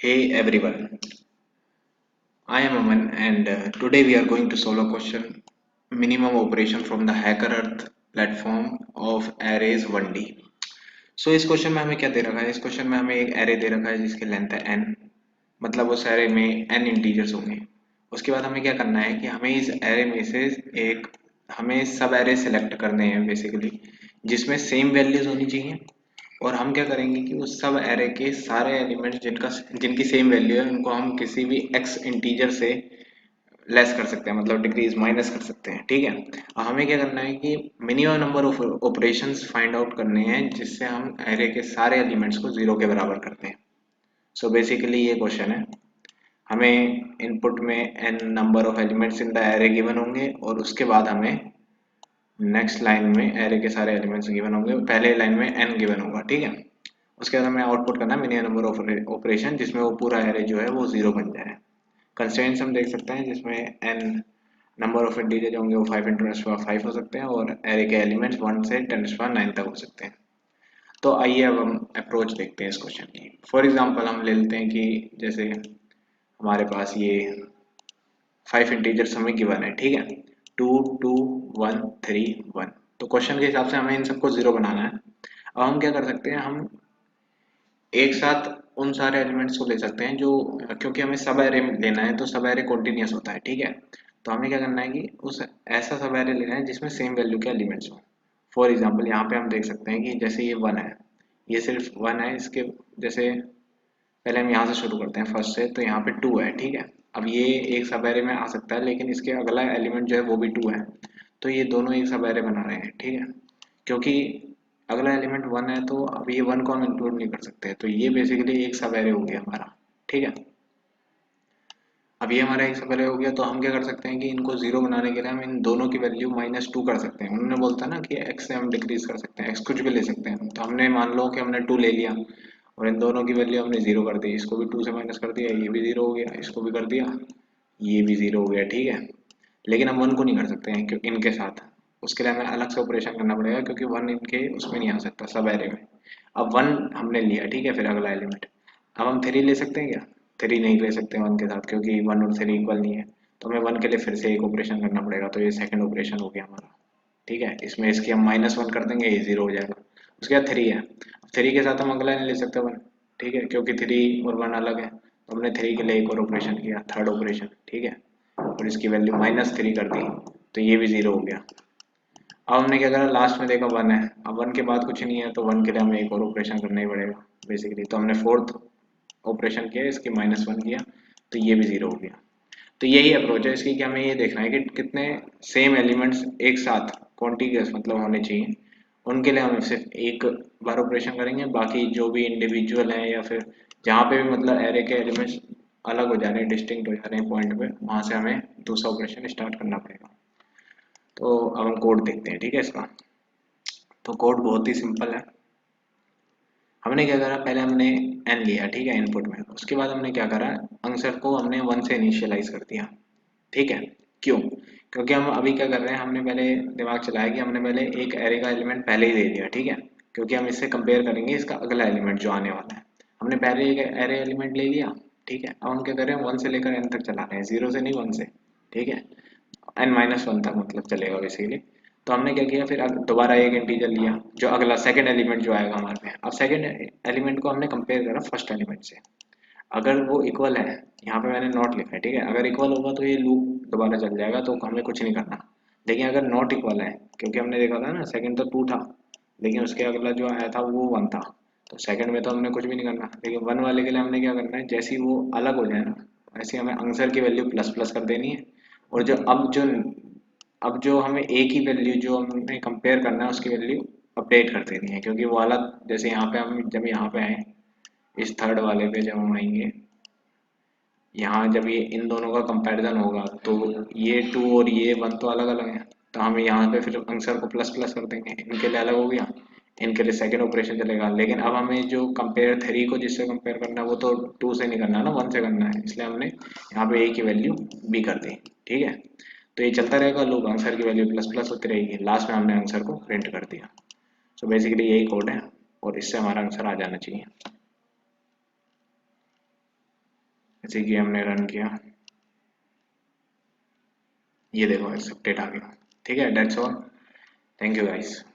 Hey everyone, I am Aman and today we are going to solve a question minimum operation from the Hacker Earth platform of arrays 1D. सो इस question में हमें क्या दे रखा है? इस question में हमें एक एरे दे रखा है जिसकी लेंथ है n, मतलब उस एरे में n इंटीजर्स होंगे। उसके बाद हमें क्या करना है कि हमें इस एरे में से एक हमें सब एरे सेलेक्ट करने हैं बेसिकली, जिसमें सेम वैल्यूज होनी चाहिए। और हम क्या करेंगे कि उस सब एरे के सारे एलिमेंट्स जिनकी सेम वैल्यू है उनको हम किसी भी एक्स इंटीजर से लेस कर सकते हैं, मतलब डिक्रीज माइनस कर सकते हैं। ठीक है, अब हमें क्या करना है कि minimum number of operations find out करने हैं जिससे हम एरे के सारे एलिमेंट्स को जीरो के बराबर करते हैं। सो बेसिकली ये क्वेश्चन है, हमें इनपुट में an number of elements in the array given होंगे और उसके बाद हमें नेक्स्ट लाइन में एरे के सारे एलिमेंट्स गिवन होंगे, पहले लाइन में एन गिवन होगा। ठीक है, उसके बाद हमें आउटपुट करना है मिनिमम नंबर ऑफ ऑपरेशन जिसमें वो पूरा एरे जो है वो जीरो बन जाए। कंस्ट्रेंट्स हम देख सकते हैं जिसमें एन नंबर ऑफ इंटीजर जो होंगे वो 5 इंटू 10⁵ हो सकते हैं और एरे के एलिमेंट्स 1 से 10⁹ तक हो सकते हैं। तो आइए अब हम अप्रोच देखते हैं इस क्वेश्चन की। फॉर एग्जांपल हम ले लेते हैं कि जैसे हमारे पास ये 5 इंटीजर्स हमें गिवन है। ठीक है, 2 2 1 3 1। तो क्वेश्चन के हिसाब से हमें इन सबको जीरो बनाना है। अब हम क्या कर सकते हैं, हम एक साथ उन सारे एलिमेंट्स को ले सकते हैं जो, क्योंकि हमें सब एरे लेना है तो सब एरे कॉन्टिन्यूस होता है। ठीक है, तो हमें क्या करना है कि उस ऐसा सब एरे लेना है जिसमें सेम वैल्यू के एलिमेंट्स हो। फॉर एग्जांपल यहाँ पे हम देख सकते हैं कि जैसे ये 1 है, ये सिर्फ 1 है। इसके जैसे पहले हम यहाँ से शुरू करते हैं फर्स्ट से, तो यहाँ पे 2 है। ठीक है, अब ये एक सब एरे में आ सकता है लेकिन इसके अगला एलिमेंट जो है वो भी 2 है, तो ये दोनों एक सब एरे बना रहे हैं। ठीक है, क्योंकि अगला एलिमेंट 1 है तो अब ये 1 को हम इंक्लूड नहीं कर सकते, तो ये बेसिकली एक सब एरे हो गया हमारा। ठीक है, अब ये हमारा एक सब एरे हो गया, तो हम क्या कर सकते हैं कि इनको जीरो बनाने के लिए हम इन दोनों की वैल्यू -2 कर सकते हैं। उन्होंने बोलता है ना कि एक्स से हम डिक्रीज कर सकते हैं, एक्स कुछ भी ले सकते हैं। तो हमने मान लो कि हमने 2 ले लिया और इन दोनों की वैल्यू हमने जीरो कर दी, इसको भी 2 से माइनस कर दिया, ये भी जीरो हो गया, इसको भी कर दिया, ये भी जीरो हो गया। ठीक है, लेकिन हम 1 को नहीं कर सकते हैं क्योंकि इनके साथ उसके लिए हमें अलग से ऑपरेशन करना पड़ेगा, क्योंकि 1 इनके उसमें नहीं आ सकता सब एरे में। अब 1 हमने लिया, ठीक है, फिर अगला एलिमेंट। अब हम 3 ले सकते हैं क्या? 3 नहीं ले सकते 1 के साथ, क्योंकि 1 और 3 इक्वल नहीं है। तो हमें 1 के लिए फिर से एक ऑपरेशन करना पड़ेगा, तो ये सेकंड ऑपरेशन हो गया हमारा। ठीक है, इसमें इसकी हम -1 कर देंगे, ये जीरो हो जाएगा। उसके बाद 3 है, 3 के साथ हम अगला नहीं ले सकते 1। ठीक है, क्योंकि 3 और 1 अलग है, तो हमने 3 के लिए एक और ऑपरेशन किया, थर्ड ऑपरेशन। ठीक है, और इसकी वैल्यू -3 कर दी, तो ये भी जीरो हो गया। अब हमने क्या करा, लास्ट में देखा 1 है, अब 1 के बाद कुछ नहीं है, तो 1 के लिए हमें एक और ऑपरेशन करना ही पड़ेगा बेसिकली। तो हमने फोर्थ ऑपरेशन किया, इसकी -1 किया, तो ये भी जीरो हो गया। तो यही अप्रोच है इसकी कि हमें ये देखना है कि कितने सेम एलिमेंट्स एक साथ कॉन्टिग्यूअस मतलब होने चाहिए। उनके लिए हम सिर्फ एक बार ऑपरेशन करेंगे, बाकी जो भी इंडिविजुअल है या फिर जहाँ पे भी मतलब एरे के एलिमेंट्स अलग हो जा रहे हैं, डिस्टिंक्ट हो जा रहे हैं पॉइंट पे, वहाँ से हमें दूसरा ऑपरेशन स्टार्ट करना पड़ेगा। तो अब हम कोड देखते हैं। ठीक है, इसका तो कोड बहुत ही सिंपल है। हमने क्या करा, पहले हमने एन लिया, ठीक है, इनपुट में। उसके बाद हमने क्या करा, आंसर को हमने 1 से इनिशियलाइज कर दिया। ठीक है, क्यों? क्योंकि हम अभी क्या कर रहे हैं, हमने पहले दिमाग चलाया कि हमने पहले एक एरे का एलिमेंट पहले ही दे दिया। ठीक है, क्योंकि हम इससे कंपेयर करेंगे इसका अगला एलिमेंट जो आने वाला है। हमने पहले एक एरे एलिमेंट ले लिया। ठीक है, अब हम क्या कर रहे हैं, 1 से लेकर n तक चला रहे हैं, 0 से नहीं 1 से। ठीक है, n-1 तक मतलब चलेगा बेसिकली। तो हमने क्या किया, फिर दोबारा एक इंटीजर लिया जो अगला सेकंड एलिमेंट जो आएगा हमारे में। अब सेकंड एलिमेंट को हमने कंपेयर करा फर्स्ट एलिमेंट से। अगर वो इक्वल है, यहाँ पे मैंने नॉट लिखा है, ठीक है, अगर इक्वल होगा तो ये लूप दोबारा चल जाएगा, तो हमें कुछ नहीं करना। लेकिन अगर नॉट इक्वल है, क्योंकि हमने देखा था ना सेकंड तो 2 था, लेकिन उसके अगला जो आया था वो 1 था, तो सेकंड में तो हमने कुछ भी नहीं करना। लेकिन 1 वाले के लिए हमने क्या करना है, जैसे ही वो अलग हो जाए ना, ऐसे हमें आंसर की वैल्यू प्लस प्लस कर देनी है। और जो हमें एक ही वैल्यू जो हमें कंपेयर करना है उसकी वैल्यू अपडेट कर देनी है, क्योंकि वो वाला जैसे यहाँ पे हम जब यहाँ पे आए, इस थर्ड वाले पे जब हम आएंगे, यहाँ जब ये इन दोनों का कंपैरिजन होगा तो ये 2 और ये 1 तो अलग अलग है, तो हम यहाँ पे फिर आंसर को प्लस प्लस कर देंगे, इनके लिए अलग हो गया, इनके लिए सेकंड ऑपरेशन चलेगा। लेकिन अब हमें जो कंपेयर 3 को जिससे कंपेयर करना है वो तो 2 से नहीं करना है ना, 1 से करना है, इसलिए हमने यहाँ पे a की वैल्यू b कर दी। ठीक है, तो ये चलता रहेगा लूप, आंसर की वैल्यू प्लस प्लस होती रहेगी, लास्ट में हमने आंसर को प्रिंट कर दिया। सो बेसिकली यही कोड है और इससे हमारा आंसर आ जाना चाहिए। जैसे कि हमने रन किया, ये देखो एक्सेप्टेड आ गया। ठीक है, that's all. Thank you guys.